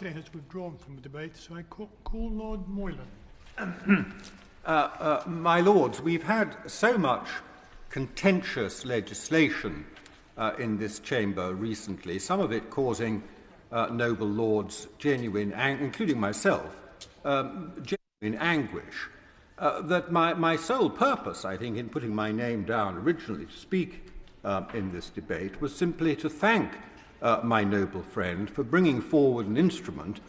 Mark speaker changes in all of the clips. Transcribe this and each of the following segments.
Speaker 1: has withdrawn from the debate, so I call Lord Moylan.
Speaker 2: My Lords, we've had so much contentious legislation in this chamber recently, some of it causing noble lords genuine, including myself, genuine anguish, that my sole purpose, I think, in putting my name down originally to speak in this debate was simply to thank my noble friend for bringing forward an instrument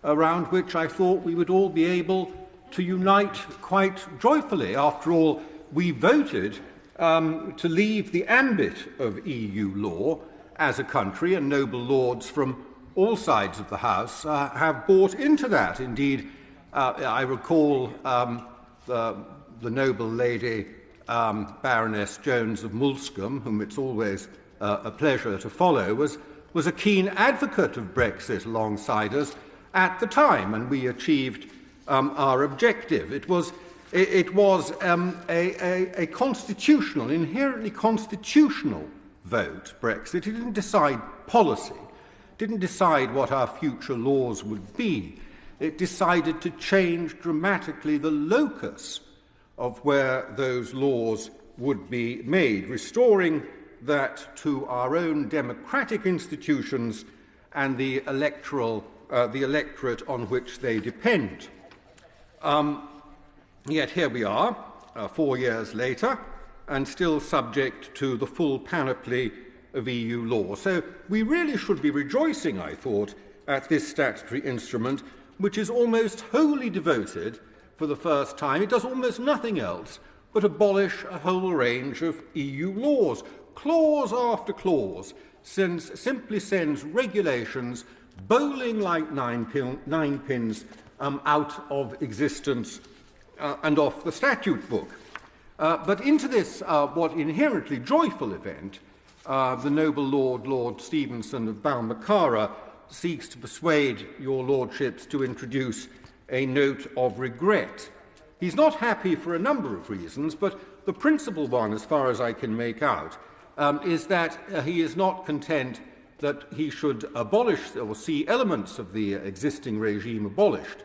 Speaker 2: around which I thought we would all be able to unite quite joyfully. After all, we voted to leave the ambit of EU law as a country, and noble lords from all sides of the House have bought into that. Indeed, I recall the noble lady Baroness Jones of Mulscombe, whom it's always a pleasure to follow, was a keen advocate of Brexit alongside us at the time, and we achieved our objective. It was a constitutional, inherently constitutional vote, Brexit. It didn't decide policy, didn't decide what our future laws would be. It decided to change dramatically the locus of where those laws would be made, restoring that to our own democratic institutions and the electorate on which they depend. Yet here we are, 4 years later, and still subject to the full panoply of EU law. So we really should be rejoicing, I thought, at this statutory instrument, which is almost wholly devoted, for the first time, it does almost nothing else but abolish a whole range of EU laws. Clause after clause simply sends regulations bowling like nine pins out of existence and off the statute book. But into this, what inherently joyful event, the noble Lord Stevenson of Balmacara seeks to persuade your lordships to introduce a note of regret. He's not happy for a number of reasons, but the principal one, as far as I can make out, is that he is not content that he should abolish or see elements of the existing regime abolished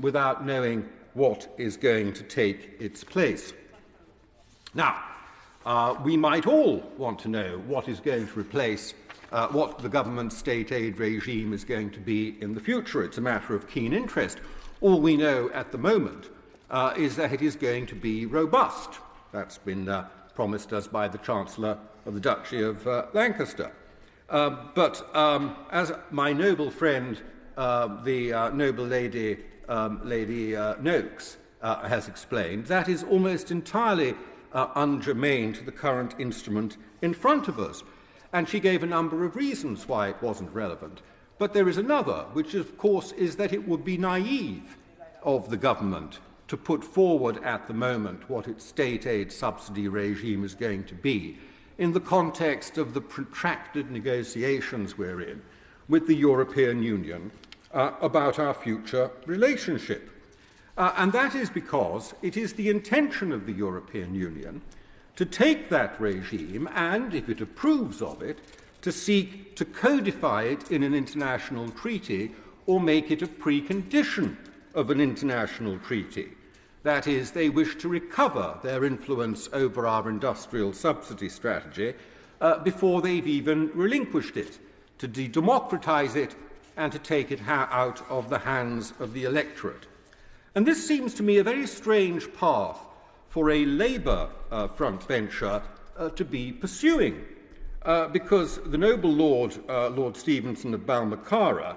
Speaker 2: without knowing what is going to take its place. Now, we might all want to know what is going to replace what the government state aid regime is going to be in the future. It's a matter of keen interest. All we know at the moment is that it is going to be robust. That's been promised us by the Chancellor of the Duchy of Lancaster. But as my noble friend, the noble Lady Noakes, has explained, that is almost entirely ungermane to the current instrument in front of us. And she gave a number of reasons why it wasn't relevant. But there is another, which of course is that it would be naive of the government to put forward at the moment what its state aid subsidy regime is going to be in the context of the protracted negotiations we're in with the European Union about our future relationship. And that is because it is the intention of the European Union to take that regime and, if it approves of it, to seek to codify it in an international treaty or make it a precondition of an international treaty. That is, they wish to recover their influence over our industrial subsidy strategy before they've even relinquished it, to de-democratise it and to take it out of the hands of the electorate. And this seems to me a very strange path for a Labour frontbencher to be pursuing, because the noble Lord Stevenson of Balmacara,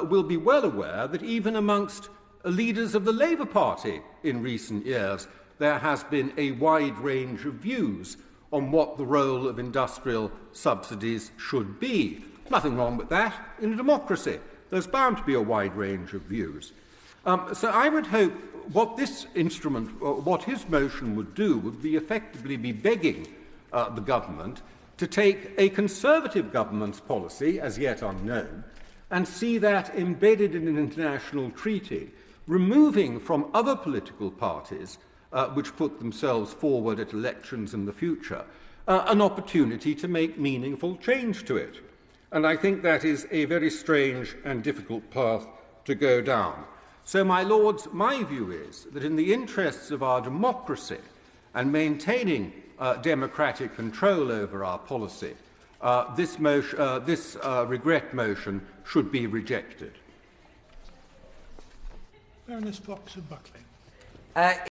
Speaker 2: will be well aware that even amongst leaders of the Labour Party in recent years, there has been a wide range of views on what the role of industrial subsidies should be. Nothing wrong with that in a democracy. There's bound to be a wide range of views. So I would hope what this instrument, what his motion would do, would be effectively be begging the government to take a Conservative government's policy, as yet unknown, and see that embedded in an international treaty, removing from other political parties which put themselves forward at elections in the future an opportunity to make meaningful change to it. And I think that is a very strange and difficult path to go down. So, my Lords, my view is that in the interests of our democracy and maintaining democratic control over our policy, this regret motion should be rejected.
Speaker 1: Baroness Fox of Buckley.